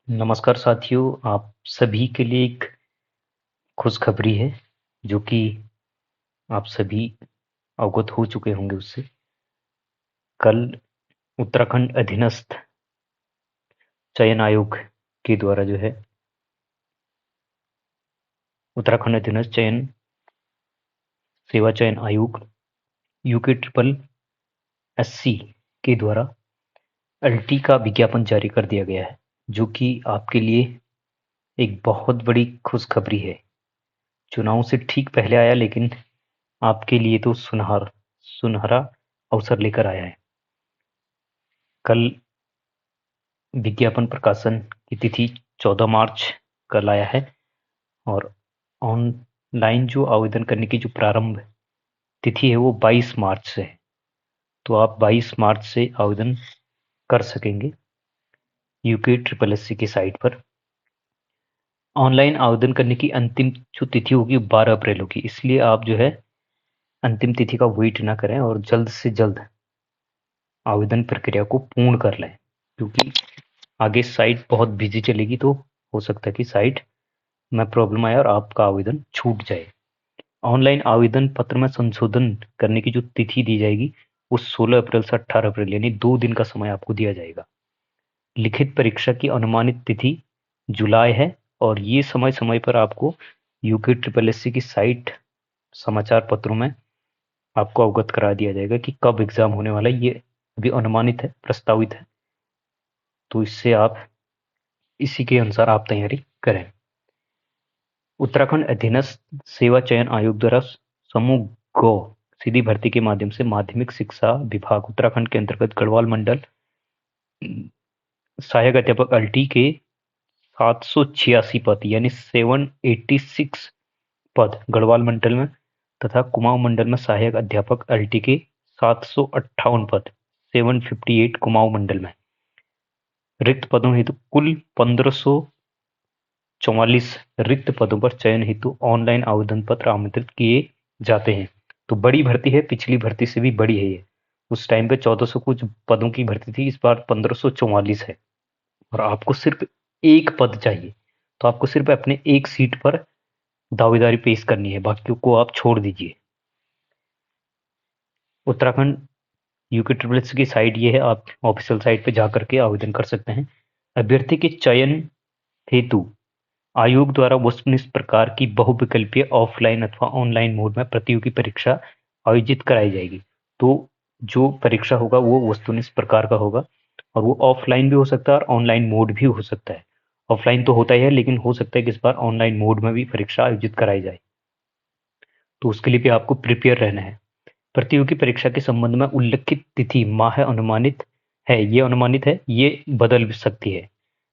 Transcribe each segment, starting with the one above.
नमस्कार साथियों, आप सभी के लिए एक खुशखबरी है, जो कि आप सभी अवगत हो चुके होंगे उससे। कल उत्तराखंड अधीनस्थ चयन आयोग के द्वारा जो है उत्तराखंड अधीनस्थ सेवा चयन आयोग यूके ट्रिपल एससी के द्वारा एलटी का विज्ञापन जारी कर दिया गया है, जो कि आपके लिए एक बहुत बड़ी खुशखबरी है। चुनाव से ठीक पहले आया, लेकिन आपके लिए तो सुनहरा अवसर लेकर आया है। कल विज्ञापन प्रकाशन की तिथि 14 मार्च कल आया है, और ऑनलाइन जो आवेदन करने की जो प्रारंभ तिथि है वो 22 मार्च से है। तो आप 22 मार्च से आवेदन कर सकेंगे यूके ट्रिपल एस सी की साइट पर। ऑनलाइन आवेदन करने की अंतिम जो तिथि होगी 12 अप्रैल होगी, इसलिए आप जो है अंतिम तिथि का वेट ना करें और जल्द से जल्द आवेदन प्रक्रिया को पूर्ण कर लें, क्योंकि आगे साइट बहुत बिजी चलेगी, तो हो सकता है कि साइट में प्रॉब्लम आए और आपका आवेदन छूट जाए। ऑनलाइन आवेदन पत्र में संशोधन करने की जो तिथि दी जाएगी वो 16 अप्रैल से 18 अप्रैल, यानी 2 दिन का समय आपको दिया जाएगा। लिखित परीक्षा की अनुमानित तिथि जुलाई है, और ये समय समय पर आपको यूके ट्रिपल एस सी की साइट समाचार पत्रों में आपको अवगत करा दिया जाएगा कि कब एग्जाम होने वाला है। ये अभी अनुमानित है, प्रस्तावित है, तो इससे आप इसी के अनुसार आप तैयारी करें। उत्तराखंड अधीनस्थ सेवा चयन आयोग द्वारा समूह गौ सीधी भर्ती के माध्यम से माध्यमिक शिक्षा विभाग उत्तराखंड के अंतर्गत गढ़वाल मंडल सहायक अध्यापक अल्टी के 786 पद यानी 786 पद गढ़वाल मंडल में, तथा कुमाऊं मंडल में सहायक अध्यापक अल्टी के 758 पद 758 कुमाऊं मंडल में रिक्त पदों हेतु कुल 1544 रिक्त पदों पर चयन हेतु ऑनलाइन आवेदन पत्र आमंत्रित किए जाते हैं। तो बड़ी भर्ती है, पिछली भर्ती से भी बड़ी है ये। उस टाइम पे 1400 कुछ पदों की भर्ती थी, इस बार 1544 है, और आपको सिर्फ एक पद चाहिए। तो आपको सिर्फ अपने एक सीट पर दावेदारी पेश करनी है, बाकियों को आप छोड़ दीजिए। उत्तराखंड यूके ट्रिपल एस की साइट ये है, आप ऑफिशियल साइट पे जा करके आवेदन कर सकते हैं। अभ्यर्थी के चयन हेतु आयोग द्वारा वस्तुनिष्ठ प्रकार की बहुविकल्पीय ऑफलाइन अथवा ऑनलाइन मोड में प्रतियोगी परीक्षा आयोजित कराई जाएगी। तो जो परीक्षा होगा वो वस्तुनिष्ठ प्रकार का होगा, और वो ऑफलाइन भी हो सकता है और ऑनलाइन मोड भी हो सकता है। ऑफलाइन तो होता ही है, लेकिन हो सकता है कि इस बार ऑनलाइन मोड में भी परीक्षा आयोजित कराई जाए, तो उसके लिए भी आपको प्रिपेयर रहना है। प्रतियोगी परीक्षा के संबंध में उल्लिखित तिथि माह अनुमानित है, ये बदल भी सकती है।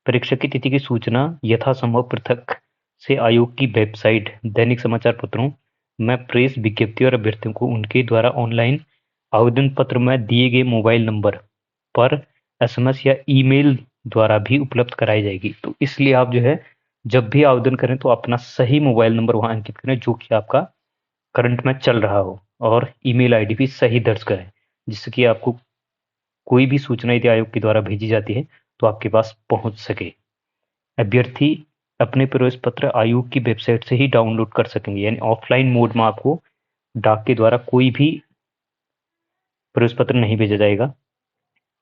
परीक्षा की तिथि की सूचना यथासंभव पृथक से आयोग की वेबसाइट, दैनिक समाचार पत्रों में प्रेस विज्ञप्ति और अभ्यर्थियों को उनके द्वारा ऑनलाइन आवेदन पत्र में दिए गए मोबाइल नंबर पर एसएमएस या ईमेल द्वारा भी उपलब्ध कराई जाएगी। तो इसलिए आप जो है जब भी आवेदन करें तो अपना सही मोबाइल नंबर वहां अंकित करें जो कि आपका करंट में चल रहा हो, और ईमेल आईडी भी सही दर्ज करें, जिससे कि आपको कोई भी सूचना यदि आयोग के द्वारा भेजी जाती है तो आपके पास पहुंच सके। अभ्यर्थी अपने प्रवेश पत्र आयोग की वेबसाइट से ही डाउनलोड कर सकेंगे, यानी ऑफलाइन मोड में आपको डाक के द्वारा कोई भी प्रवेश पत्र नहीं भेजा जाएगा।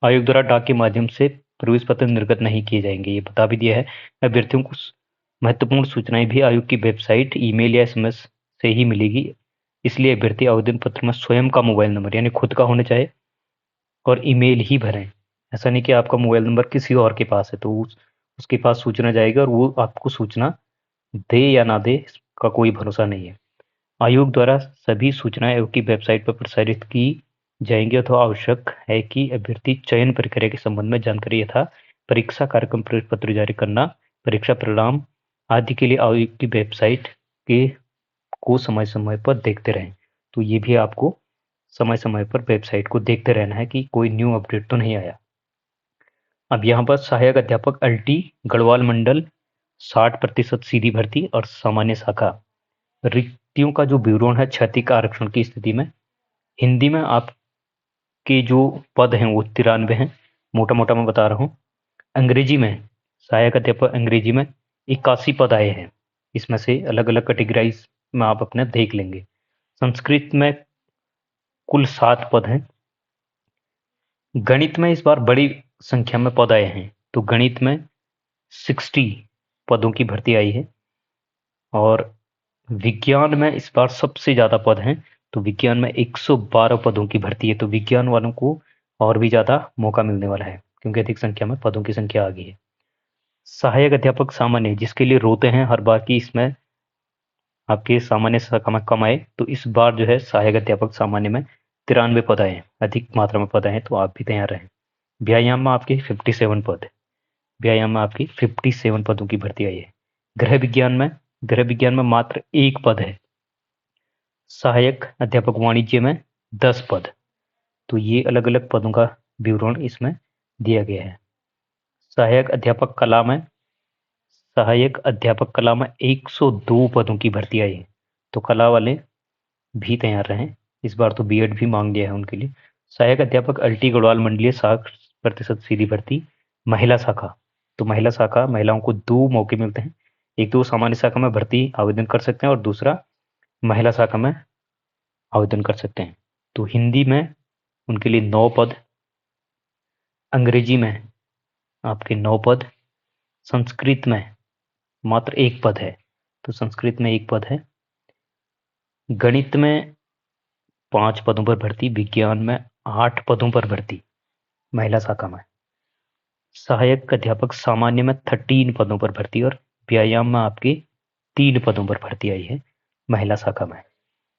आयोग द्वारा डाक के माध्यम से प्रवेश पत्र निर्गत नहीं किए जाएंगे, ये बता भी दिया है। अभ्यर्थियों को महत्वपूर्ण सूचनाएं भी आयोग की वेबसाइट, ईमेल या एसएमएस से ही मिलेगी। इसलिए अभ्यर्थी आवेदन पत्र में स्वयं का मोबाइल नंबर यानी खुद का होना चाहिए और ईमेल ही भरें। ऐसा नहीं कि आपका मोबाइल नंबर किसी और के पास है तो उसके पास सूचना जाएगी और वो आपको सूचना दे या ना दे, इसका कोई भरोसा नहीं है। आयोग द्वारा सभी सूचनाएं आयोग की वेबसाइट पर प्रसारित की जाएंगी, अथवा आवश्यक है कि अभ्यर्थी चयन प्रक्रिया के संबंध में जानकारी यथा परीक्षा कार्यक्रम प्रवेश पत्र जारी करना, परीक्षा परिणाम आदि के लिए आयोग की वेबसाइट के को समय समय पर देखते रहें। तो ये भी आपको समय समय पर वेबसाइट को देखते रहना है कि कोई न्यू अपडेट तो नहीं आया। अब यहाँ पर सहायक अध्यापक अल्टी गढ़वाल मंडल 60% सीधी भर्ती और सामान्य शाखा रिक्तियों का जो विवरण है क्षैतिज आरक्षण की स्थिति में। हिंदी में आपके जो पद हैं वो 93 हैं, मोटा मोटा मैं बता रहा हूँ। अंग्रेजी में सहायक अध्यापक अंग्रेजी में 81 पद आए हैं। इसमें से अलग अलग कैटेगराइज में आप अपने देख लेंगे। संस्कृत में कुल 7 पद हैं। गणित में इस बार बड़ी संख्या में पद आए हैं, तो गणित में 60 पदों की भर्ती आई है। और विज्ञान में इस बार सबसे ज़्यादा पद हैं, तो विज्ञान में 112 पदों की भर्ती है। तो विज्ञान वालों को और भी ज़्यादा मौका मिलने वाला है, क्योंकि अधिक संख्या में पदों की संख्या आ गई है। सहायक अध्यापक सामान्य, जिसके लिए रोते हैं हर बार की इसमें आपके सामान्य शाखा में कम आए, तो इस बार जो है सहायक अध्यापक सामान्य में 93 पद आए हैं, अधिक मात्रा में पद आए हैं, तो आप भी तैयार रहें। व्यायाम में आपके 57 पद, व्यायाम में आपकी 57 पदों की भर्ती आई है। गृह विज्ञान में मात्र 1 पद है। सहायक अध्यापक वाणिज्य में 10 पद। तो ये अलग अलग पदों का विवरण इसमें दिया गया है। सहायक अध्यापक कला में 102 पदों की भर्ती आई है, तो कला वाले भी तैयार रहें। इस बार तो बीएड भी मांग लिया है उनके लिए। सहायक अध्यापक अल्टी गढ़वाल मंडलीय 60% सीधी भर्ती महिला शाखा। तो महिला शाखा महिलाओं को 2 मौके मिलते हैं, एक तो सामान्य शाखा में भर्ती आवेदन कर सकते हैं और दूसरा महिला शाखा में आवेदन कर सकते हैं। तो हिंदी में उनके लिए 9 पद, अंग्रेजी में आपके 9 पद, संस्कृत में मात्र 1 पद है, तो संस्कृत में 1 पद है। गणित में 5 पदों पर भर्ती, विज्ञान में 8 पदों पर भर्ती महिला शाखा में। सहायक अध्यापक सामान्य में 13 पदों पर भर्ती और व्यायाम में आपके 3 पदों पर भर्ती आई है महिला शाखा में।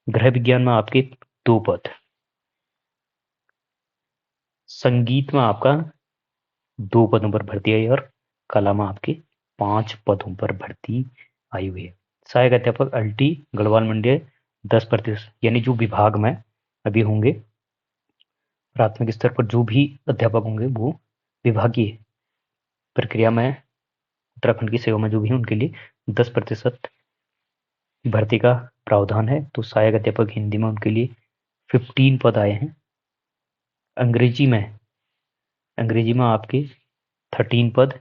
गृह विज्ञान में आपके 2 पद, संगीत में आपका 2 पदों पर भर्ती आई और कला में आपके 5 पदों पर भर्ती आई हुई है। सहायक अध्यापक अल्टी गढ़वाल मंडल 10%, यानी जो विभाग में अभी होंगे प्राथमिक स्तर पर जो भी अध्यापक होंगे वो विभागीय प्रक्रिया में उत्तराखंड की सेवा में जो भी है उनके लिए 10% भर्ती का प्रावधान है। तो सहायक अध्यापक हिंदी में उनके लिए 15 पद आए हैं। अंग्रेजी में आपके 13 पद,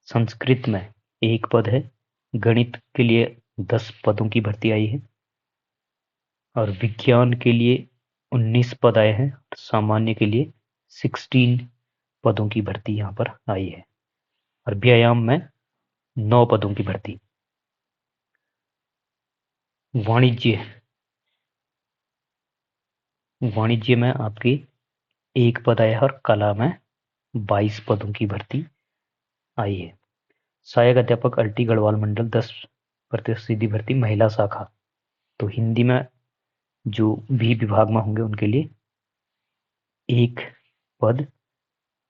संस्कृत में 1 पद है, गणित के लिए 10 पदों की भर्ती आई है और विज्ञान के लिए 19 पद आए हैं, सामान्य के लिए 16 पदों की भर्ती यहाँ पर आई है और व्यायाम में 9 पदों की भर्ती। वाणिज्य में आपकी 1 पद आया है और कला में 22 पदों की भर्ती आई है। सहायक अध्यापक अल्टी गढ़वाल मंडल 10% सीधी भर्ती महिला शाखा। तो हिंदी में जो भी विभाग में होंगे उनके लिए 1 पद,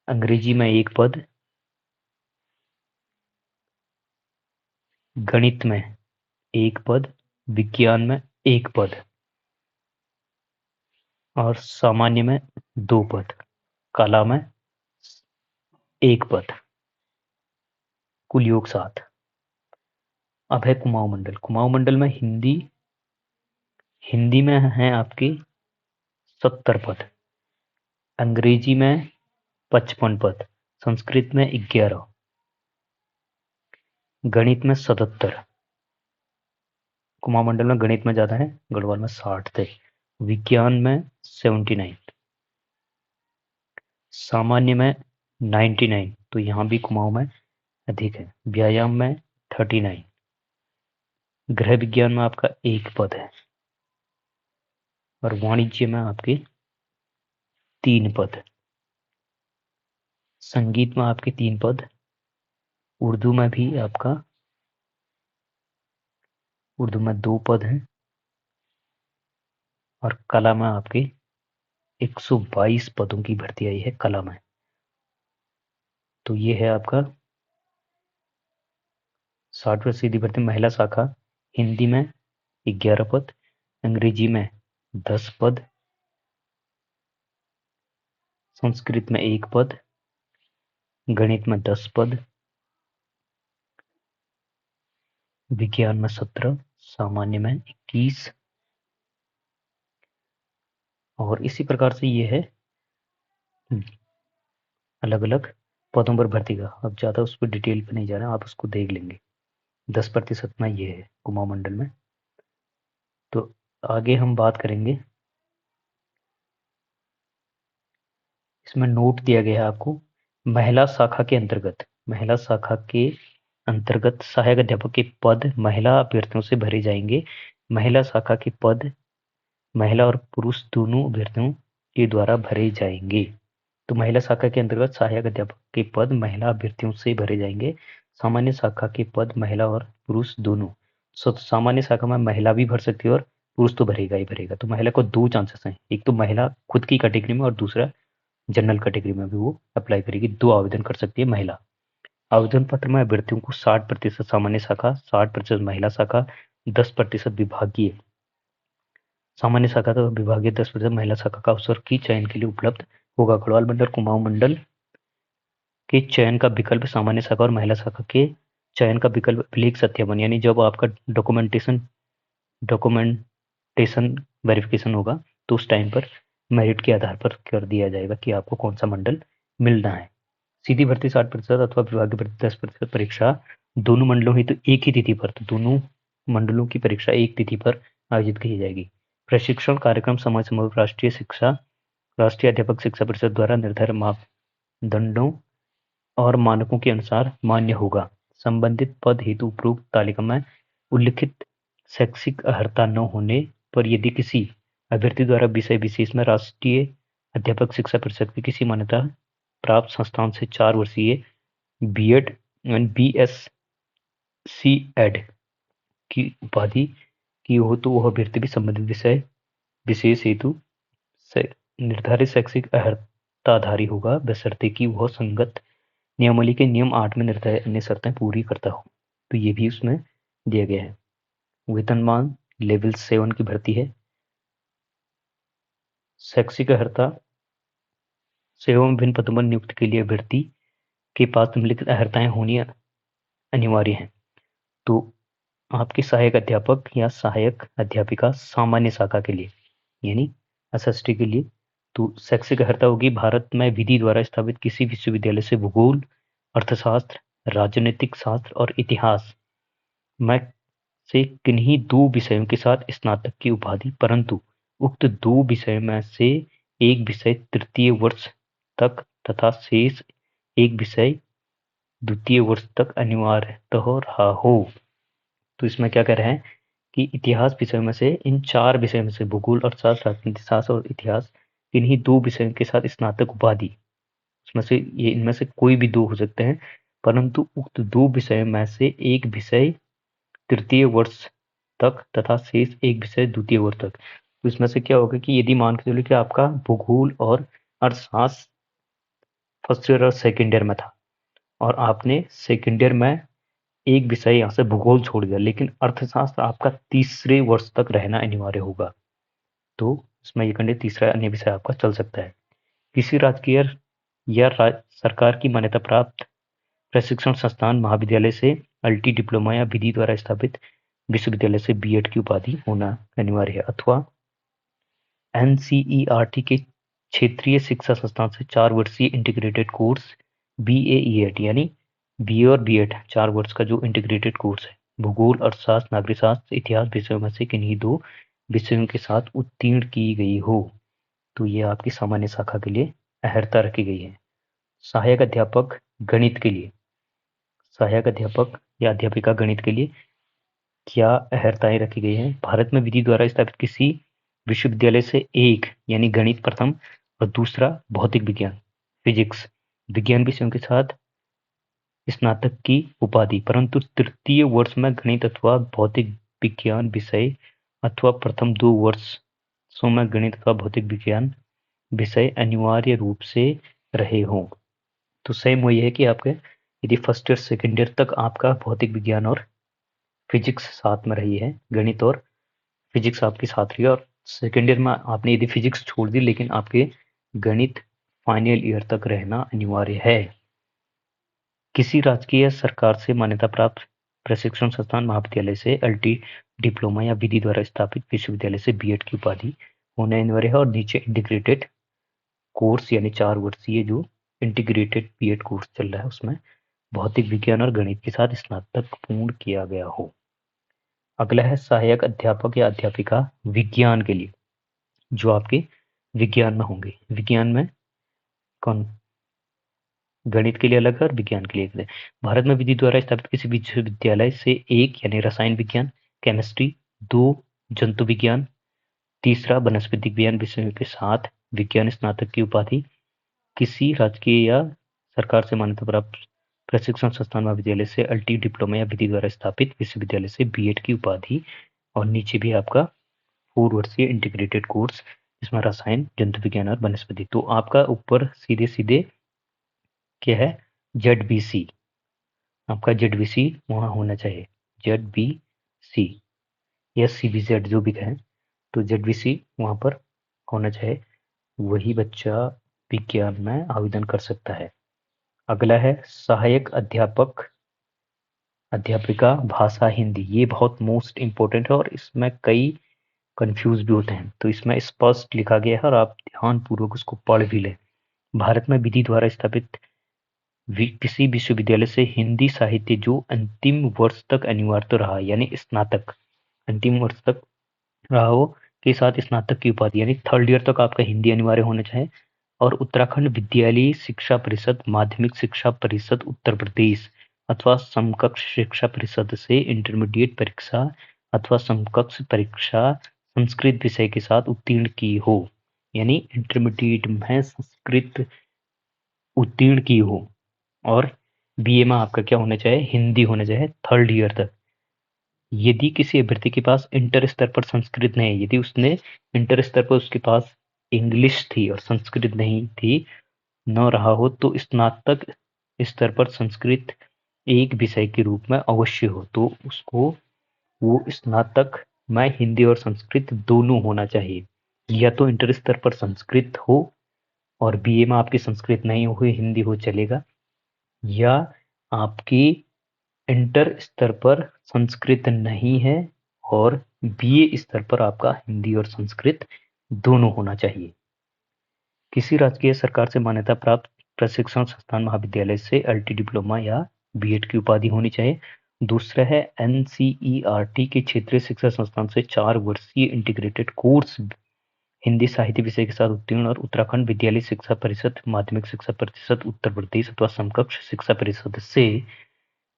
अंग्रेजी में 1 पद, गणित में 1 पद, विज्ञान में 1 पद और सामान्य में 2 पद, कला में 1 पद, कुल योग 7। अब है कुमाऊं मंडल में हिंदी में है आपके 70 पद, अंग्रेजी में 55 पद, संस्कृत में 11, गणित में 77। कुमाऊं मंडल में गणित में ज्यादा है, गढ़वाल में 60 थे। विज्ञान में 79, सामान्य में 99, तो यहाँ भी कुमाऊं में अधिक है। व्यायाम में 39, गृह विज्ञान में आपका 1 पद है और वाणिज्य में आपके 3 पद, संगीत में आपके 3 पद, उर्दू में 2 पद हैं और कला में आपके 122 पदों की भर्ती आई है कला में। तो ये है आपका 60वीं सीधी भर्ती महिला शाखा। हिंदी में 11 पद, अंग्रेजी में 10 पद, संस्कृत में 1 पद, गणित में 10 पद, विज्ञान में 17, सामान्य में 21 और इसी प्रकार से ये है अलग अलग पदों पर भर्ती का। अब ज़्यादा उस पर डिटेल पे नहीं जा रहा, आप उसको देख लेंगे। 10% में ये है कुमाऊं मंडल में। तो आगे हम बात करेंगे, इसमें नोट दिया गया है आपको, महिला शाखा के अंतर्गत, महिला शाखा के अंतर्गत सहायक अध्यापक के पद महिला अभ्यर्थियों से भरे जाएंगे। महिला शाखा के पद महिला और पुरुष दोनों अभ्यर्थियों के द्वारा भरे जाएंगे। तो महिला शाखा के अंतर्गत सहायक अध्यापक के पद महिला अभ्यर्थियों से भरे जाएंगे। सामान्य शाखा के पद महिला और पुरुष दोनों। सामान्य शाखा में महिला भी भर सकती है और पुरुष तो भरेगा ही भरेगा। तो महिला को दो चांसेस हैं, एक तो महिला खुद की कैटेगरी में और दूसरा जनरल कैटेगरी में भी वो अप्लाई करेगी। दो आवेदन कर सकती है महिला। आवेदन पत्र में अभ्यर्थियों को 60% सामान्य शाखा, 60% महिला शाखा, 10% विभागीय सामान्य शाखा तो विभागीय, 10% महिला शाखा का अवसर की चयन के लिए उपलब्ध होगा। गढ़वाल मंडल कुमाऊं मंडल के चयन का विकल्प सामान्य शाखा और महिला शाखा के चयन का विकल्प अभिलेख सत्यापन, यानी जब आपका डॉक्यूमेंटेशन वेरिफिकेशन होगा तो उस टाइम पर मेरिट के आधार पर कर दिया जाएगा कि आपको कौन सा मंडल मिलना है। सीधी भर्ती 60% अथवा विभागीय भर्ती 10% परीक्षा दोनों मंडलों हेतु तो एक ही तिथि पर, तो दोनों मंडलों की परीक्षा एक तिथि पर आयोजित की जाएगी। प्रशिक्षण कार्यक्रम समय समय पर राष्ट्रीय अध्यापक शिक्षा परिषद द्वारा निर्धारित मापदंडों और मानकों के अनुसार मान्य होगा। संबंधित पद हेतु उपरोक्त तालिका में उल्लिखित शैक्षिक अर्हता न होने पर यदि किसी अभ्यर्थी द्वारा विषय विशेष में राष्ट्रीय अध्यापक शिक्षा परिषद की किसी मान्यता प्राप्त संस्थान से 4 वर्षीय बीएड बीएससी एड की उपाधि की हो तो वह अभ्यर्थी भी संबंधित विषय विशेष हेतु निर्धारित शैक्षिक अर्हताधारी होगा, बशर्ते कि वह संगत नियमावली के नियम 8 में निर्धारित अन्य शर्तें पूरी करता हो। तो ये भी उसमें दिया गया है। वेतनमान लेवल 7 की भर्ती है। शैक्षिक अर्हता सेवा में विभिन्न पदों पर नियुक्त के लिए अभ्यर्थी के पास निम्नलिखित अर्हताएं होनी अनिवार्य है। तो आपके सहायक अध्यापक या सहायक अध्यापिका सामान्य शाखा के लिए यानी एसएसटी के लिए तो शैक्षिक अर्हता होगी भारत में विधि द्वारा स्थापित किसी विश्वविद्यालय से भूगोल, अर्थशास्त्र, राजनीतिक शास्त्र और इतिहास में से किन्हीं 2 विषयों के साथ स्नातक की उपाधि, परंतु उक्त 2 विषयों में से एक विषय तृतीय वर्ष तक तथा शेष एक विषय द्वितीय वर्ष तक अनिवार्य तो रहा हो। तो इसमें क्या कह रहे हैं कि इतिहास विषय में से इन 4 विषयों में से भूगोल, अर्थशास्त्र, राजनीति शास्त्र और इतिहास इन्हीं 2 विषयों के साथ स्नातक उपाधि, उसमें से ये इनमें से कोई भी 2 हो सकते हैं, परंतु उक्त 2 विषयों में से एक विषय तृतीय वर्ष तक तथा शेष एक विषय द्वितीय वर्ष तक। तो इसमें से क्या होगा कि यदि मान के चलो कि आपका भूगोल और अर्थशास्त्र फर्स्ट ईयर और सेकेंड ईयर में था और आपने सेकेंड ईयर में एक विषय यहाँ से भूगोल छोड़ दिया, लेकिन अर्थशास्त्र आपका तीसरे वर्ष तक रहना अनिवार्य होगा, तो इसमें ये खंडित तीसरा अन्य विषय आपका चल सकता है। किसी राजकीय या सरकार की मान्यता प्राप्त प्रशिक्षण संस्थान महाविद्यालय से अल्टी डिप्लोमा या विधि द्वारा स्थापित विश्वविद्यालय से बीएड की उपाधि होना अनिवार्य है, अथवा एनसीईआरटी के क्षेत्रीय शिक्षा संस्थान से 4 वर्षीय इंटीग्रेटेड कोर्स बीएईएड यानी बीए और बीएड 4 वर्ष का जो इंटीग्रेटेड कोर्स है भूगोल, अर्थशास्त्र, नागरिक शास्त्र, इतिहास विषयों में से किन्हीं 2 विषयों के साथ उत्तीर्ण की गई हो। तो ये आपकी सामान्य शाखा के लिए अर्हता रखी गई है। सहायक अध्यापक गणित के लिए, सहायक अध्यापक या अध्यापिका गणित के लिए क्या अर्हताएं रखी गई हैं? भारत में विधि द्वारा स्थापित किसी विश्वविद्यालय से एक यानी गणित प्रथम और दूसरा भौतिक विज्ञान फिजिक्स विज्ञान विषयों के साथ स्नातक की उपाधि, परंतु तृतीय वर्ष में गणित अथवा भौतिक विज्ञान विषय अथवा प्रथम 2 वर्षों में गणित अथवा भौतिक विज्ञान विषय अनिवार्य रूप से रहे हों। तो सेम वही है कि आपके यदि फर्स्ट ईयर सेकेंड ईयर तक आपका भौतिक विज्ञान और फिजिक्स साथ में रही है, गणित और फिजिक्स आपकी साथ रही है, और सेकेंड ईयर में आपने यदि फिजिक्स छोड़ दी लेकिन आपके गणित फाइनल ईयर तक रहना अनिवार्य है। किसी राजकीय सरकार से मान्यता प्राप्त प्रशिक्षण संस्थान महाविद्यालय से अल्टी डिप्लोमा या विधि द्वारा स्थापित विश्वविद्यालय से बीएड की उपाधि होना अनिवार्य है, और नीचे इंटीग्रेटेड कोर्स यानी 4 वर्षीय जो इंटीग्रेटेड बीएड कोर्स चल रहा है उसमें भौतिक विज्ञान और गणित के साथ स्नातक पूर्ण किया गया हो। अगला है सहायक अध्यापक या अध्यापिका विज्ञान के लिए, जो आपके विज्ञान में होंगे। विज्ञान में कौन, गणित के लिए अलग है और विज्ञान के लिए अलग है। भारत में विधि द्वारा स्थापित किसी विश्वविद्यालय से एक यानी रसायन विज्ञान, केमिस्ट्री, दो जंतु विज्ञान, तीसरा वनस्पति विज्ञान विषयों के साथ विज्ञान स्नातक की उपाधि किसी राजकीय या सरकार से मान्यता प्राप्त प्रशिक्षण संस्थान महाविद्यालय से अल्टी डिप्लोमा या विधि द्वारा स्थापित विश्वविद्यालय से बीएड की उपाधि। और नीचे भी आपका 4 वर्षीय इंटीग्रेटेड कोर्स जिसमें रसायन, जंतु विज्ञान और वनस्पति। तो आपका ऊपर सीधे सीधे क्या है, ZBC, आपका ZBC वहाँ होना चाहिए, ZBC या CBZ जो भी कहें, तो ZBC वहाँ पर होना चाहिए, वही बच्चा विज्ञान में आवेदन कर सकता है। अगला है सहायक अध्यापक अध्यापिका भाषा हिंदी। ये बहुत मोस्ट इम्पोर्टेंट है और इसमें कई कंफ्यूज भी होते हैं, तो इसमें स्पष्ट लिखा गया है और आप ध्यानपूर्वक उसको पढ़ भी लें। भारत में विधि द्वारा स्थापित किसी विश्वविद्यालय से हिंदी साहित्य जो अंतिम वर्ष तक अनिवार्य रहा यानी स्नातक अंतिम वर्ष तक रहा हो के साथ स्नातक की उपाधि यानी 3rd ईयर तक आपका हिंदी अनिवार्य होना चाहिए। और उत्तराखंड विद्यालयी शिक्षा परिषद, माध्यमिक शिक्षा परिषद उत्तर प्रदेश अथवा समकक्ष शिक्षा परिषद से इंटरमीडिएट परीक्षा अथवा समकक्ष परीक्षा संस्कृत विषय के साथ उत्तीर्ण की हो, यानी इंटरमीडिएट में संस्कृत उत्तीर्ण की हो। और बीए में आपका क्या होना चाहिए, हिंदी होना चाहिए 3rd ईयर तक। यदि किसी अभ्यर्थी के पास इंटर स्तर पर संस्कृत नहीं है, यदि उसने इंटर स्तर पर उसके पास इंग्लिश थी और संस्कृत नहीं थी, न रहा हो, तो स्नातक स्तर पर संस्कृत एक विषय के रूप में अवश्य हो, तो उसको वो स्नातक में हिंदी और संस्कृत दोनों होना चाहिए। या तो इंटर स्तर पर संस्कृत हो और बीए में आपकी संस्कृत नहीं हुई, हिंदी हो चलेगा, या आपकी इंटर स्तर पर संस्कृत नहीं है और बीए स्तर पर आपका हिंदी और संस्कृत दोनों होना चाहिए। किसी राजकीय सरकार से मान्यता प्राप्त प्रशिक्षण संस्थान महाविद्यालय से अल्टी डिप्लोमा या बीएड की उपाधि होनी चाहिए। दूसरा है NCERT के क्षेत्रीय शिक्षा संस्थान से 4 वर्षीय इंटीग्रेटेड कोर्स हिंदी साहित्य विषय के साथ उत्तीर्ण और उत्तराखंड विद्यालय शिक्षा परिषद, माध्यमिक शिक्षा परिषद उत्तर प्रदेश अथवा समकक्ष शिक्षा परिषद से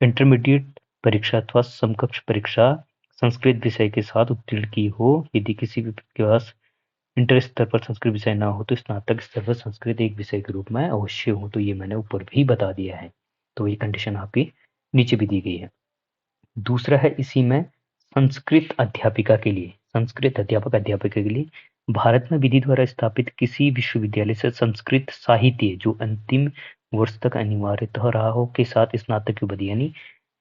इंटरमीडिएट परीक्षा अथवा समकक्ष परीक्षा संस्कृत विषय के साथ उत्तीर्ण की हो। यदि किसी के पास इंटर स्तर पर संस्कृत विषय ना हो तो स्नातक स्तर पर संस्कृत एक विषय के रूप में अवश्य हो। तो ये मैंने ऊपर भी बता दिया है, तो ये कंडीशन आपकी नीचे भी दी गई है। दूसरा है इसी में संस्कृत अध्यापिका के लिए, संस्कृत अध्यापक अध्यापिका के लिए भारत में विधि द्वारा स्थापित किसी विश्वविद्यालय से संस्कृत साहित्य जो अंतिम वर्ष तक अनिवार्य रहा हो के साथ स्नातक की उपाधि, यानी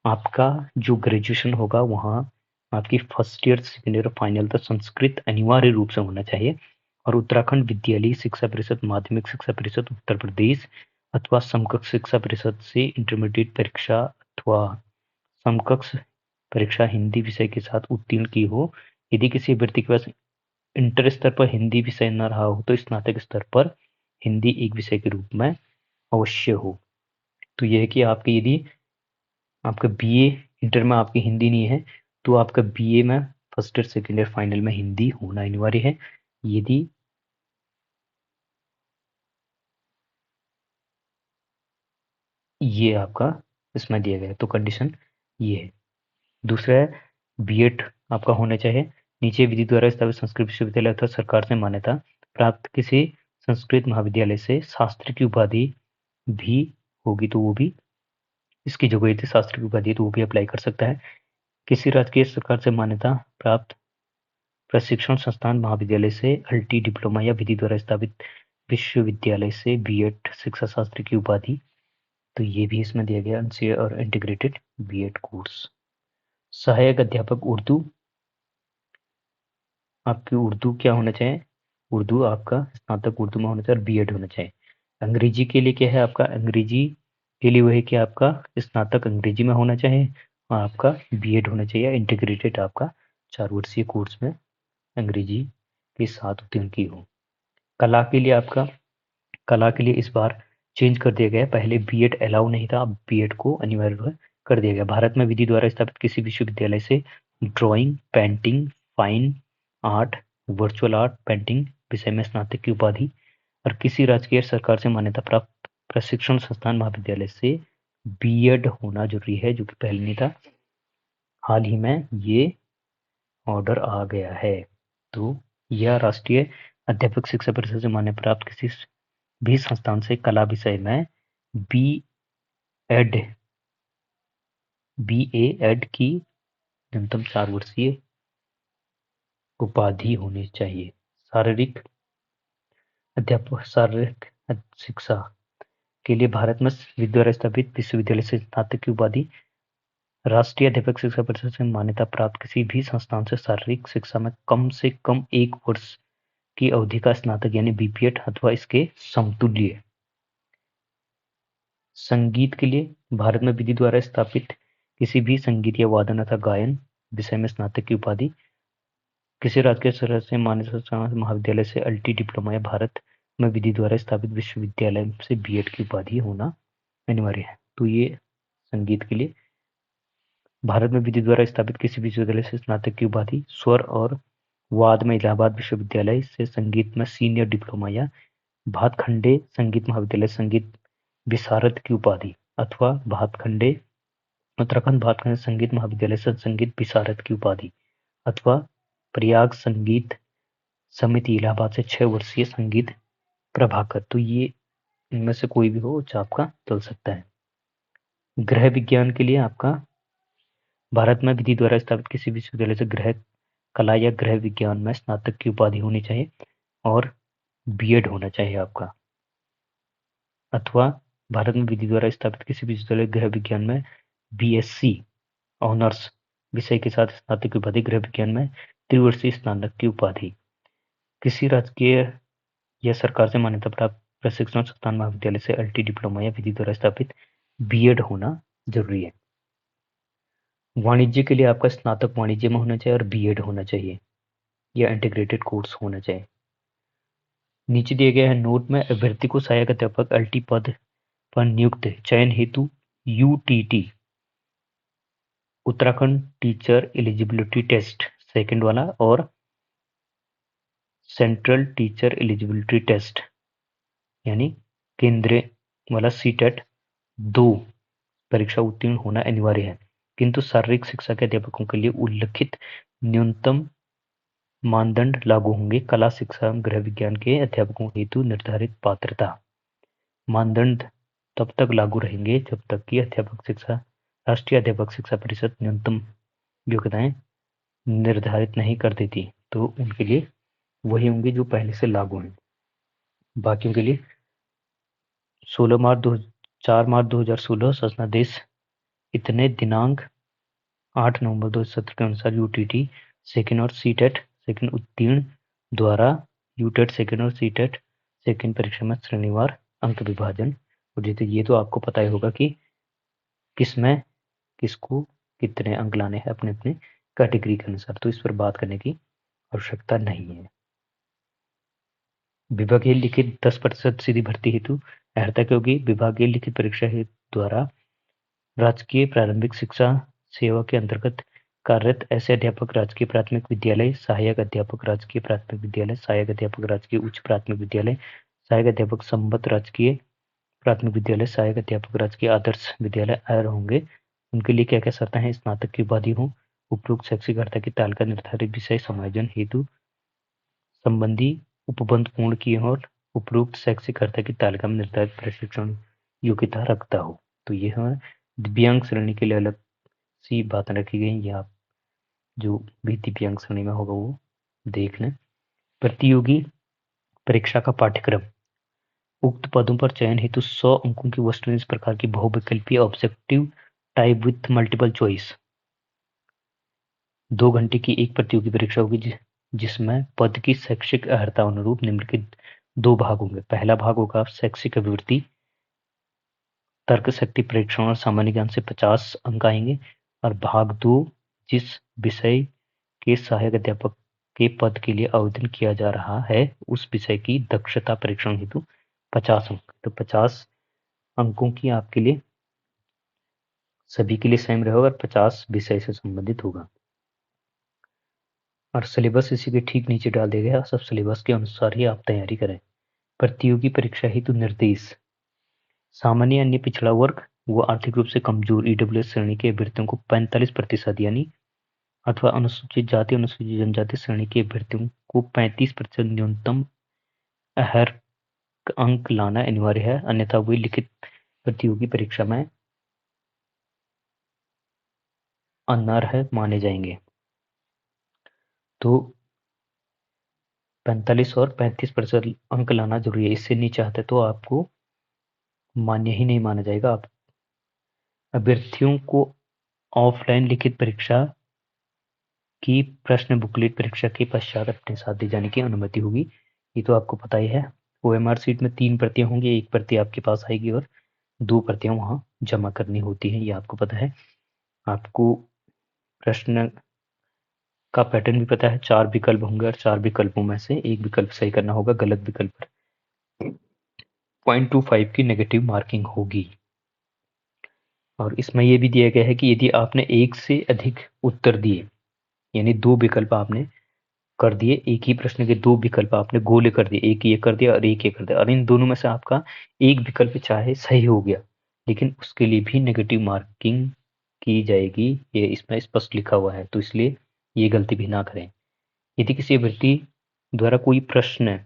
आपका जो ग्रेजुएशन होगा वहाँ आपकी first year, second year, final तक संस्कृत अनिवार्य रूप से होना चाहिए। और उत्तराखंड विद्यालय शिक्षा परिषद, माध्यमिक शिक्षा परिषद उत्तर प्रदेश अथवा समकक्ष शिक्षा परिषद से इंटरमीडिएट परीक्षा अथवा समकक्ष परीक्षा हिंदी विषय के साथ उत्तीर्ण की हो। यदि किसी अभ्यर्थी के पास इंटर स्तर पर हिंदी विषय न रहा हो तो स्नातक स्तर पर हिंदी एक विषय के रूप में अवश्य हो। तो यह है कि आपकी यदि आपका बीए इंटर में आपकी हिंदी नहीं है तो आपका बीए में first year, second year, final में हिंदी होना अनिवार्य है। यदि ये आपका इसमें दिया गया है तो कंडीशन ये है। दूसरा है बीएड आपका होना चाहिए। नीचे विधि द्वारा स्थापित संस्कृत विश्वविद्यालय अथवा सरकार से मान्यता प्राप्त किसी संस्कृत महाविद्यालय से शास्त्री की उपाधि भी होगी तो वो भी इसकी जो गई थी शास्त्री की उपाधि तो वो भी अप्लाई कर सकता है। किसी राजकीय सरकार से मान्यता प्राप्त प्रशिक्षण संस्थान महाविद्यालय से अल्टी डिप्लोमा या विधि द्वारा स्थापित विश्वविद्यालय से बीएड शिक्षा शास्त्री की उपाधि, तो ये भी इसमें दिया गया एनसीए और इंटीग्रेटेड बीएड कोर्स। सहायक अध्यापक उर्दू, आपकी उर्दू क्या होना चाहिए, उर्दू आपका स्नातक उर्दू में होना चाहिए और बीएड होना चाहिए। अंग्रेजी के लिए क्या है आपका, अंग्रेजी के लिए वही कि आपका स्नातक अंग्रेजी में होना चाहिए और आपका बीएड होना चाहिए इंटीग्रेटेड आपका 4 वर्षीय कोर्स में अंग्रेजी के साथ उत्तीर्ण की हो। कला के लिए आपका, कला के लिए इस बार चेंज कर दिया गया है। पहले बीएड अलाउ नहीं था, अब बीएड को अनिवार्य कर दिया गया। भारत में विधि द्वारा स्थापित किसी विश्वविद्यालय से drawing, painting, fine art, virtual art, painting विषय में स्नातक की उपाधि और किसी राजकीय सरकार से मान्यता प्राप्त प्रशिक्षण संस्थान महाविद्यालय से बीएड होना जरूरी है, जो कि पहले नहीं था। हाल ही में ये ऑर्डर आ गया है। तो यह राष्ट्रीय अध्यापक शिक्षा परिषद से मान्यता प्राप्त किसी भी संस्थान से कला विषय में बी एड की न्यूनतम 4 वर्षीय उपाधि होनी चाहिए। शारीरिक शिक्षा के लिए भारत में विधि द्वारा स्थापित विश्वविद्यालय से स्नातक की उपाधि राष्ट्रीय अध्यापक शिक्षा परिषद से मान्यता प्राप्त किसी भी संस्थान से शारीरिक शिक्षा में कम से कम 1 वर्ष की अवधि का स्नातक यानी बीपीएड अथवा इसके समतुल्य। संगीत के लिए भारत में विधि द्वारा स्थापित किसी भी संगीत या वादन अथवा गायन विषय में स्नातक की उपाधि किसी राजकीय स्तर से मान्यता महाविद्यालय से अल्टी डिप्लोमा या भारत में विधि द्वारा स्थापित विश्वविद्यालय से बीएड की उपाधि होना अनिवार्य है। तो ये संगीत के लिए भारत में विधि द्वारा स्थापित किसी विश्वविद्यालय से स्नातक की उपाधि स्वर और वाद में इलाहाबाद विश्वविद्यालय से संगीत में सीनियर डिप्लोमा या भातखंडे संगीत महाविद्यालय संगीत विशारद की उपाधि अथवा उत्तराखंड भातखंडे संगीत महाविद्यालय से संगीत विशारद की उपाधि अथवा प्रयाग संगीत समिति इलाहाबाद से 6 वर्षीय संगीत प्रभाकर। तो ये इनमें से कोई भी हो जो आपका चल सकता है। गृह विज्ञान के लिए आपका भारत में विधि द्वारा स्थापित किसी विश्वविद्यालय से गृह कला या गृह विज्ञान में स्नातक की उपाधि होनी चाहिए और बीएड होना चाहिए आपका। अथवा भारत में विधि द्वारा स्थापित किसी विश्वविद्यालय गृह विज्ञान में बीएससी ऑनर्स विषय के साथ स्नातक की उपाधि गृह विज्ञान में त्रिवर्षीय स्नातक की उपाधि किसी राजकीय या सरकार से मान्यता प्राप्त प्रशिक्षण संस्थान महाविद्यालय से अल्टी डिप्लोमा या विधि द्वारा स्थापित बीएड होना जरूरी है। वाणिज्य के लिए आपका स्नातक वाणिज्य में होना चाहिए और बीएड होना चाहिए या इंटीग्रेटेड कोर्स होना चाहिए। नीचे दिए गए हैं नोट में अभ्यर्थी को सहायक अध्यापक अल्टी पद पर नियुक्त चयन हेतु UTT Uttarakhand teacher eligibility test second वाला और सेंट्रल टीचर एलिजिबिलिटी टेस्ट यानी केंद्रीय वाला सीटेट 2 परीक्षा उत्तीर्ण होना अनिवार्य है, किंतु शारीरिक शिक्षा के अध्यापकों के लिए उल्लिखित न्यूनतम मानदंड लागू होंगे। कला शिक्षा गृह विज्ञान के अध्यापकों हेतु निर्धारित पात्रता मानदंड तब तक लागू रहेंगे जब तक कि राष्ट्रीय अध्यापक शिक्षा परिषद न्यूनतम योग्यताएं निर्धारित नहीं कर देती, तो उनके लिए वही होंगे जो पहले से लागू हैं। बाकियों के लिए 4 मार्च 2016 शासनादेश इतने दिनांक 8 नवंबर 2017 के अनुसार यूटीटी सेकंड और सीटेट सेकंड उत्तीर्ण द्वारा यूटेट सेकंड और सीटेट सेकंड परीक्षा में श्रेणीवार अंक विभाजन और जैसे ये तो आपको पता ही होगा कि किसमें किसको कितने अंक लाने हैं अपने अपने कैटेगरी के अनुसार, तो इस पर बात करने की आवश्यकता नहीं है। विभागीय लिखित 10% सीधी भर्ती हेतु अर्हता की होगी। विभागीय लिखित परीक्षा हेतु द्वारा राजकीय प्रारंभिक शिक्षा सेवा के अंतर्गत कार्यरत ऐसे अध्यापक राजकीय प्राथमिक विद्यालय, सहायक अध्यापक राजकीय प्राथमिक विद्यालय, सहायक अध्यापक राजकीय उच्च प्राथमिक विद्यालय, सहायक अध्यापक संबद्ध राजकीय प्राथमिक विद्यालय, सहायक अध्यापक राजकीय आदर्श विद्यालय अर्ह होंगे। उनके लिए क्या क्या शर्तें हैं? स्नातक की उपाधि हो, उपरोक्त शैक्षिक अर्हता की तालिका निर्धारित विषय समायोजन हेतु संबंधी उपबंध पूर्ण किए हो और उपरोक्त शैक्षिक अर्हता की तालिका में निर्धारित प्रशिक्षण योग्यता रखता हो। तो ये है दिव्यांग श्रेणी के लिए अलग सी बातें रखी गई, ये आप जो भी दिव्यांग श्रेणी में होगा वो देख लें। प्रतियोगी परीक्षा का पाठ्यक्रम उक्त पदों पर चयन हेतु 100 अंकों की वस्तुनिष्ठ इस प्रकार की बहुविकल्पीय objective type with multiple choice 2 घंटे की एक प्रतियोगी परीक्षा होगी जिसमें पद की शैक्षिक अर्हता अनुरूप निम्नलिखित 2 भाग होंगे। पहला भाग होगा शैक्षिक अभिवृत्ति तर्क शक्ति परीक्षण और सामान्य ज्ञान से 50 अंक आएंगे और भाग 2 जिस विषय के सहायक अध्यापक के पद के लिए आवेदन किया जा रहा है उस विषय की दक्षता परीक्षण हेतु 50 अंक। तो 50 अंकों की आपके लिए सभी के लिए सेम रहेगा और 50 विषय से संबंधित होगा। और सिलेबस इसी के ठीक नीचे डाल दिया गया, सब सिलेबस के अनुसार ही आप तैयारी करें। प्रतियोगी परीक्षा हेतु निर्देश। सामान्य अन्य पिछड़ा वर्ग व आर्थिक रूप से कमजोर ईडब्ल्यूएस श्रेणी के अभ्यर्थियों को 45% यानी अथवा अनुसूचित जाति अनुसूचित जनजाति श्रेणी के अभ्यर्थियों को 35% न्यूनतम हर अंक लाना अनिवार्य है, अन्यथा वे लिखित प्रतियोगी परीक्षा में अनर्ह माने जाएंगे। तो 45 और 35% अंक लाना जरूरी है, इससे नहीं चाहते तो आपको मान्य ही नहीं माना जाएगा। आप अभ्यर्थियों को ऑफलाइन लिखित परीक्षा की प्रश्न बुकलेट परीक्षा के पश्चात अपने साथ ले जाने की अनुमति होगी, ये तो आपको पता ही है। ओएमआर सीट में 3 प्रतियां होंगी, एक प्रति आपके पास आएगी और 2 प्रतियां वहां जमा करनी होती हैं, ये आपको पता है। आपको प्रश्न का पैटर्न भी पता है, 4 विकल्प होंगे और 4 विकल्पों में से एक विकल्प सही करना होगा, गलत विकल्प पर 0.25 की नेगेटिव मार्किंग होगी। और इसमें यह भी दिया गया है कि यदि आपने एक से अधिक उत्तर दिए, यानी 2 विकल्प आपने कर दिए, एक ही प्रश्न के 2 विकल्प आपने गोले कर दिए, एक ये कर दिया और एक ये कर दिया, और इन दोनों में से आपका एक विकल्प चाहे सही हो गया, लेकिन उसके लिए भी नेगेटिव मार्किंग की जाएगी, ये इसमें स्पष्ट लिखा हुआ है, तो इसलिए ये गलती भी ना करें। यदि किसी अभ्यर्थी द्वारा कोई प्रश्न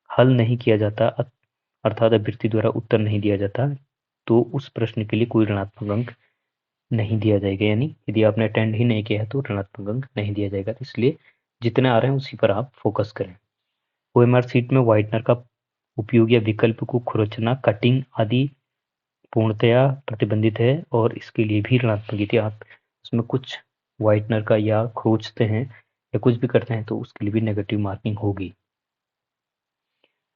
हल नहीं किया जाता, अर्थात अभ्यर्थी द्वारा उत्तर नहीं दिया जाता, तो उस प्रश्न के लिए कोई ऋणात्मक अंक नहीं दिया जाएगा, यानी यदि आपने अटेंड ही नहीं किया है तो ऋणात्मक अंक नहीं दिया जाएगा। तो इसलिए जितने आ रहे हैं उसी पर आप फोकस करें। ओएमआर सीट में व्हाइटनर का उपयोग या विकल्प को खुरचना, कटिंग आदि पूर्णतया प्रतिबंधित है और इसके लिए भी ऋणात्मक, यदि आप उसमें कुछ व्हाइटनर का या खोजते हैं या कुछ भी करते हैं तो उसके लिए भी नेगेटिव मार्किंग होगी।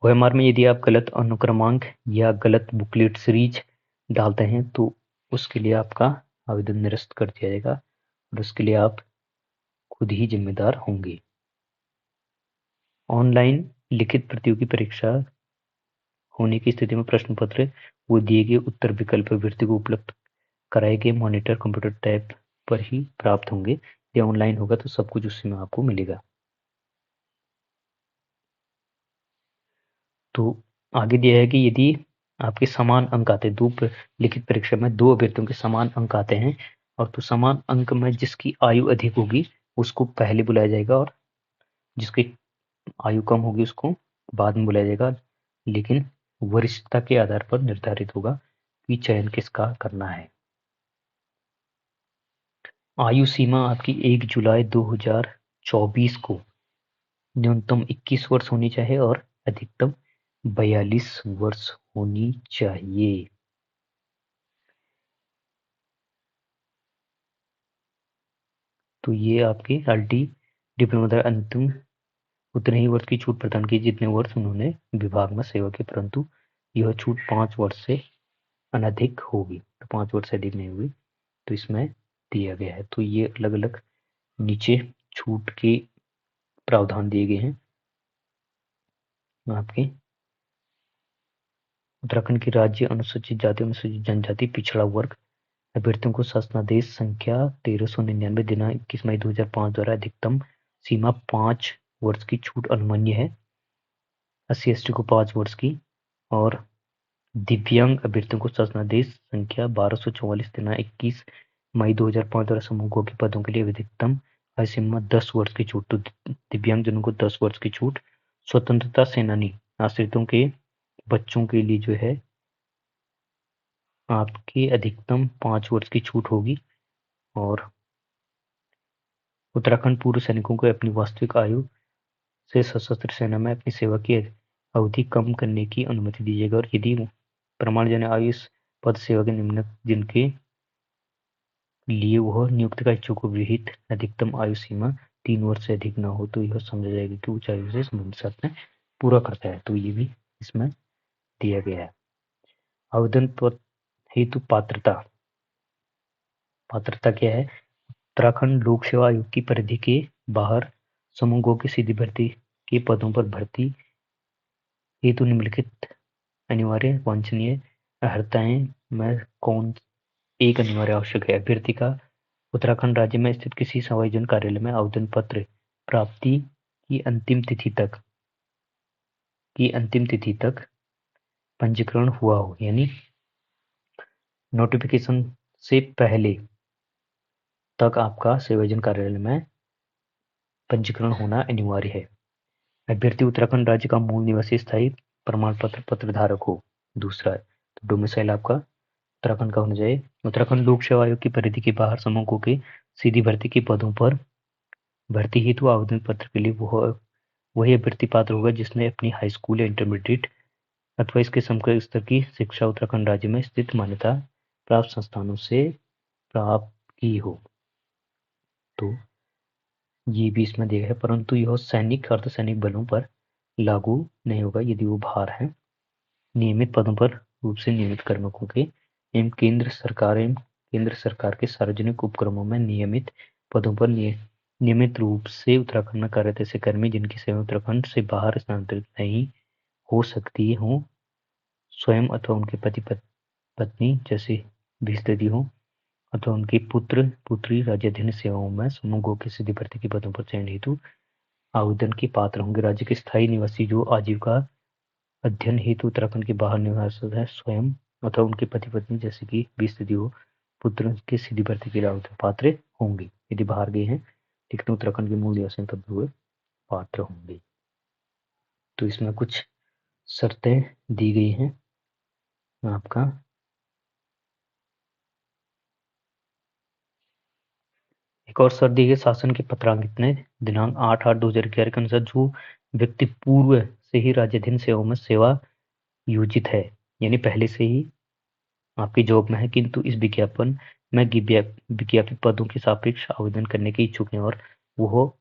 ओएमआर में यदि आप गलत अनुक्रमांक या गलत बुकलेट सीरीज डालते हैं तो उसके लिए आपका आवेदन निरस्त कर दिया जाएगा और उसके लिए आप खुद ही जिम्मेदार होंगे। ऑनलाइन लिखित प्रतियोगी परीक्षा होने की स्थिति में प्रश्न पत्र वो दिए गए उत्तर विकल्प अभ्यर्थी को उपलब्ध कराए गए मॉनिटर कंप्यूटर टैब पर ही प्राप्त होंगे। या ऑनलाइन होगा तो सब कुछ उसी में आपको मिलेगा। तो आगे दिया है कि यदि आपके समान अंक आते हैं, लिखित परीक्षा में 2 अभ्यर्थियों के समान अंक आते हैं और तो समान अंक में जिसकी आयु अधिक होगी उसको पहले बुलाया जाएगा और जिसकी आयु कम होगी उसको बाद में बुलाया जाएगा, लेकिन वरिष्ठता के आधार पर निर्धारित होगा कि चयन किसका करना है। आयु सीमा आपकी 1 जुलाई 2024 को न्यूनतम 21 वर्ष होनी चाहिए और अधिकतम 42 वर्ष होनी चाहिए। तो ये आपके अल्टी डिप्लोमा द्वारा अंतिम उतने ही वर्ष की छूट प्रदान की जितने वर्ष उन्होंने विभाग में सेवा की, परंतु यह छूट 5 वर्ष से अनधिक होगी, तो 5 वर्ष से अधिक नहीं होगी, तो इसमें दिया गया है। तो ये अलग अलग नीचे छूट के प्रावधान दिए गए हैं आपके। उत्तराखंड की राज्य अनुसूचित जाति अनुसूचित जनजाति पिछड़ा वर्ग अभ्यर्थियों को शासनादेश संख्या 1399 दिनांक 21 मई 2005 द्वारा अधिकतम सीमा 5 वर्ष की छूट अनुमन्य है। SC/ST को 5 वर्ष की और दिव्यांग अभ्यर्थियों को शासनादेश संख्या 1244 दिनांक 21 मई 2005 द्वारा समूहों के पदों के लिए अधिकतम आयु सीमा 10 वर्ष की छूट। तो दिव्यांगजनों को 10 वर्ष की छूट। स्वतंत्रता सेनानी आश्रितों के बच्चों के लिए जो है आपकी अधिकतम 5 वर्ष की छूट होगी और उत्तराखंड पूर्व सैनिकों को अपनी वास्तविक आयु से सशस्त्र सेना में अपनी सेवा की अवधि कम करने की अनुमति दी जाएगी और यदि प्रमाणजन्य आयु इस पद सेवा के निम्न जिनके लिए वह नियुक्त का इच्छुक विहित अधिकतम आयु सीमा 3 वर्ष से अधिक न हो तो यह समझा जाएगा कि उच्च आयु से संबंधित शर्त में पूरा करता है। तो ये भी इसमें दिया गया है। आवेदन हेतु पात्रता। पात्रता क्या है? उत्तराखंड लोक सेवा आयोग की परिधि के बाहर समूहों की सीधी भर्ती के पदों पर भर्ती हेतु निम्नलिखित अनिवार्य वांछनीय अर्हताएं में कौन एक अनिवार्य आवश्यक है? अभ्यर्थी का उत्तराखंड राज्य में स्थित किसी समायोजन कार्यालय में आवेदन पत्र प्राप्ति की अंतिम तिथि तक पंजीकरण हुआ हो, यानी नोटिफिकेशन से पहले तक आपका सेवायोजन कार्यालय में पंजीकरण होना अनिवार्य है। अभ्यर्थी उत्तराखंड राज्य का मूल निवासी स्थायी प्रमाण पत्र पत्रधारक हो। दूसरा है, तो डोमिसाइल आपका उत्तराखंड का होना चाहिए। उत्तराखंड लोक सेवा आयोग की परिधि के बाहर समूहों के सीधी भर्ती के पदों पर भर्ती हेतु आवेदन पत्र के लिए वही अभ्यर्थी पात्र होगा जिसने अपनी हाई स्कूल या इंटरमीडिएट अथवा इसके समकक्ष स्तर की शिक्षा उत्तराखंड राज्य में स्थित मान्यता प्राप्त संस्थानों से प्राप्त की हो। तो ये भी इसमें दिया है, परंतु यह सैनिक अर्धसैनिक बलों पर लागू नहीं होगा यदि वो बाहर हैं। नियमित पदों पर रूप से नियमित कार्मिकों के एवं केंद्र सरकार के सार्वजनिक उपक्रमों में नियमित पदों पर नियमित रूप से उत्तराखंड में कार्यरत ऐसे कर्मी जिनकी सेवा उत्तराखंड से बाहर स्थानांतरित नहीं हो सकती हो, स्वयं अथवा उनके पति पत्नी जैसी भी स्थिति हो, अथवा उनके पुत्र पुत्री राज्याधीन सेवाओं में समूहों की सीधी भर्ती के पदों पर चयन हेतु आवेदन के पात्र होंगे। राज्य के स्थायी निवासी जो आजीविका अध्ययन हेतु उत्तराखंड के बाहर निवास है, स्वयं अथवा उनके पति पत्नी जैसे की भी स्थिति हो, पुत्र के सीधी भर्ती के लिए आवेदन पात्र होंगे। यदि बाहर गए हैं लेकिन उत्तराखंड के मूल निवासी तब हुए पात्र होंगे। तो इसमें कुछ शर्तें दी गई हैं आपका। एक और शर्त दी गई, शासन के पत्रांकित ने दिनांक 8/8/2011 के अनुसार जो व्यक्ति पूर्व से ही राज्याधीन सेवाओं में सेवा योजित है, यानी पहले से ही आपकी जॉब में है किंतु इस विज्ञापन में विज्ञापित पदों के सापेक्ष आवेदन करने के इच्छुक हैं और वो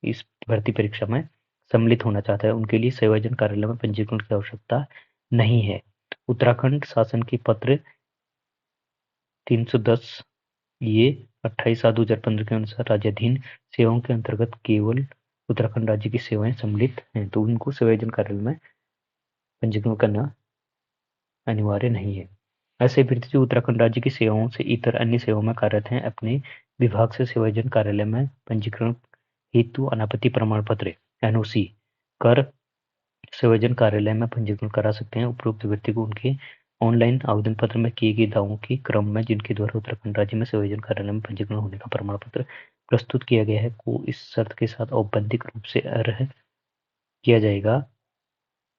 इस भर्ती परीक्षा में सम्मिलित होना चाहता है, उनके लिए सेवायोजन कार्यालय में पंजीकरण की आवश्यकता नहीं है। उत्तराखंड शासन के पत्र 310 ये 28/7/2015 के अनुसार राज्याधीन सेवाओं के अंतर्गत केवल उत्तराखंड राज्य की सेवाएं सम्मिलित हैं, तो उनको सेवायोजन कार्यालय में पंजीकरण करना अनिवार्य नहीं है। ऐसे अभ्यर्थी जो उत्तराखंड राज्य की सेवाओं से इतर अन्य सेवाओं में कार्यरत हैं, अपने विभाग से सेवायोजन कार्यालय में पंजीकरण हेतु अनापत्ति प्रमाण पत्र एनओसी कर सेवायोजन कार्यालय में पंजीकरण करा सकते हैं। उपरोक्त व्यक्ति को उनके ऑनलाइन आवेदन पत्र में किए गए दावों के क्रम में जिनके द्वारा उत्तराखंड राज्य में सेवायोजन कार्यालय में पंजीकरण होने का प्रमाण पत्र प्रस्तुत किया गया है को इस शर्त के साथ औपबंधिक रूप से अर्ह किया जाएगा,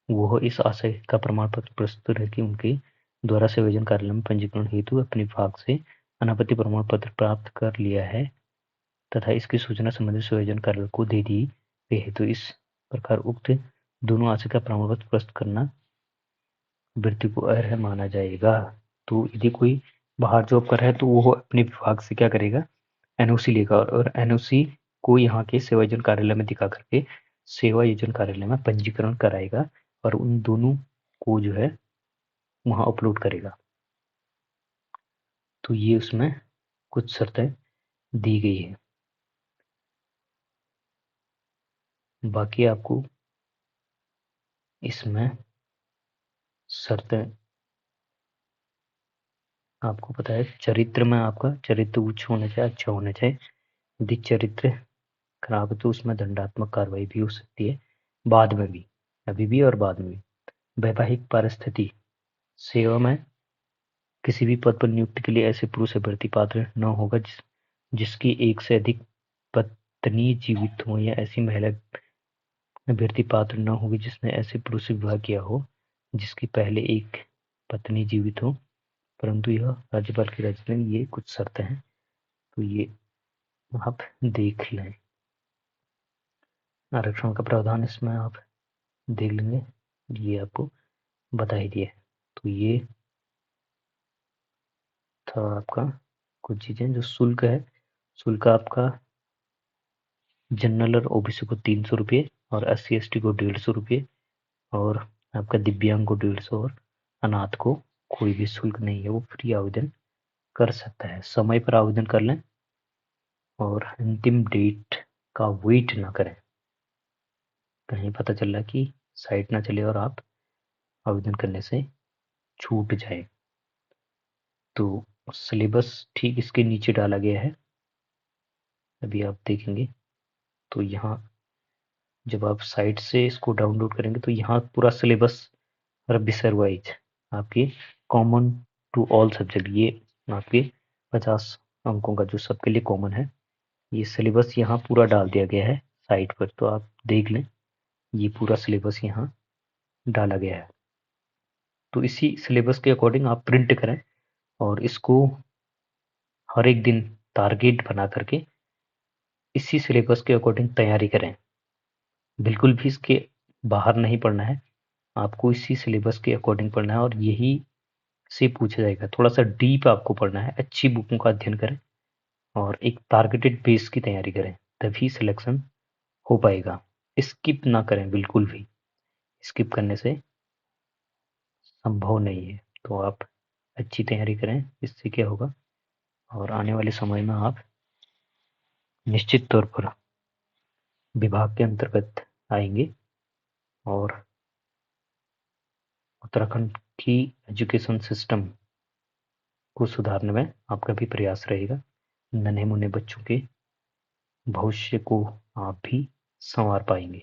वह इस आशय का प्रमाण पत्र प्रस्तुत है कि उनके द्वारा सेवायोजन कार्यालय में पंजीकरण हेतु अपने विभाग से अनापत्ति प्रमाण पत्र प्राप्त कर लिया है तथा इसकी सूचना संबंधित सेवायोजन कार्यालय को दे दी गई है। तो इस प्रकार उक्त दोनों आशय का प्रमाण पत्र प्रस्तुत करना व्यक्ति को अर्ह माना जाएगा। तो यदि कोई बाहर जॉब कर रहा है तो वो अपने विभाग से क्या करेगा, एनओसी लेगा और एनओसी को यहाँ के सेवायोजन कार्यालय में दिखा करके सेवायोजन कार्यालय में पंजीकरण कराएगा और उन दोनों को जो है वहाँ अपलोड करेगा। तो ये उसमें कुछ शर्तें दी गई है। बाकी आपको इसमें शर्तें आपको पता है, चरित्र में आपका चरित्र उच्च होना चाहिए, अच्छा होना चाहिए। यदि चरित्र खराब है तो उसमें दंडात्मक कार्रवाई भी हो सकती है बाद में भी, अभी भी और बाद में भी। वैवाहिक परिस्थिति, सेवा में किसी भी पद पर नियुक्ति के लिए ऐसे पुरुष अभ्यर्थी पात्र न होगा जिसकी एक से अधिक पत्नी जीवित हो, या ऐसी महिला अभ्यर्थी पात्र न होगी जिसने ऐसे पुरुष से विवाह किया हो जिसकी पहले एक पत्नी जीवित हो, परंतु यह राज्यपाल की रचना, ये कुछ शर्तें हैं तो ये आप देख लें। आरक्षण का प्रावधान इसमें आप देख लेंगे, ये आपको बता ही दिया है। तो ये था आपका कुछ चीजें। जो शुल्क है, शुल्क आपका जनरल और ओबीसी को 300 रुपये और SC ST को 150 रुपये और आपका दिव्यांग को 150 और अनाथ को कोई भी शुल्क नहीं है, वो फ्री आवेदन कर सकता है। समय पर आवेदन कर लें और अंतिम डेट का वेट ना करें, कहीं पता चल रहा है कि साइट ना चले और आप आवेदन करने से छूट जाए। तो सिलेबस ठीक इसके नीचे डाला गया है, अभी आप देखेंगे। तो यहाँ जब आप साइट से इसको डाउनलोड करेंगे तो यहाँ पूरा सिलेबस रबी सर वाइज आपके कॉमन टू ऑल सब्जेक्ट, ये आपके 50 अंकों का जो सबके लिए कॉमन है, ये सिलेबस यहाँ पूरा डाल दिया गया है साइट पर। तो आप देख लें, ये पूरा सिलेबस यहाँ डाला गया है। तो इसी सिलेबस के अकॉर्डिंग आप प्रिंट करें और इसको हर एक दिन टारगेट बना करके इसी सिलेबस के अकॉर्डिंग तैयारी करें। बिल्कुल भी इसके बाहर नहीं पढ़ना है, आपको इसी सिलेबस के अकॉर्डिंग पढ़ना है और यही से पूछा जाएगा। थोड़ा सा डीप आपको पढ़ना है, अच्छी बुकों का अध्ययन करें और एक टारगेटेड बेस की तैयारी करें, तभी सिलेक्शन हो पाएगा। स्किप ना करें, बिल्कुल भी स्किप करने से संभव नहीं है। तो आप अच्छी तैयारी करें, इससे क्या होगा और आने वाले समय में आप निश्चित तौर पर विभाग के अंतर्गत आएंगे और उत्तराखंड की एजुकेशन सिस्टम को सुधारने में आपका भी प्रयास रहेगा। नन्हे मुन्ने बच्चों के भविष्य को आप भी संवार पाएंगे।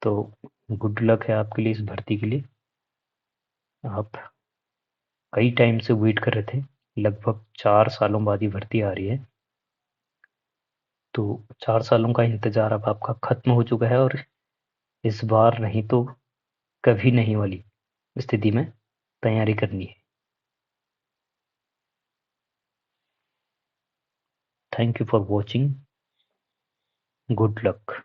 तो गुड लक है आपके लिए इस भर्ती के लिए। आप कई टाइम से वेट कर रहे थे, लगभग 4 सालों बाद ही भर्ती आ रही है। तो 4 सालों का इंतजार अब आपका खत्म हो चुका है और इस बार नहीं तो कभी नहीं वाली स्थिति में तैयारी करनी है। Thank you for watching. Good luck.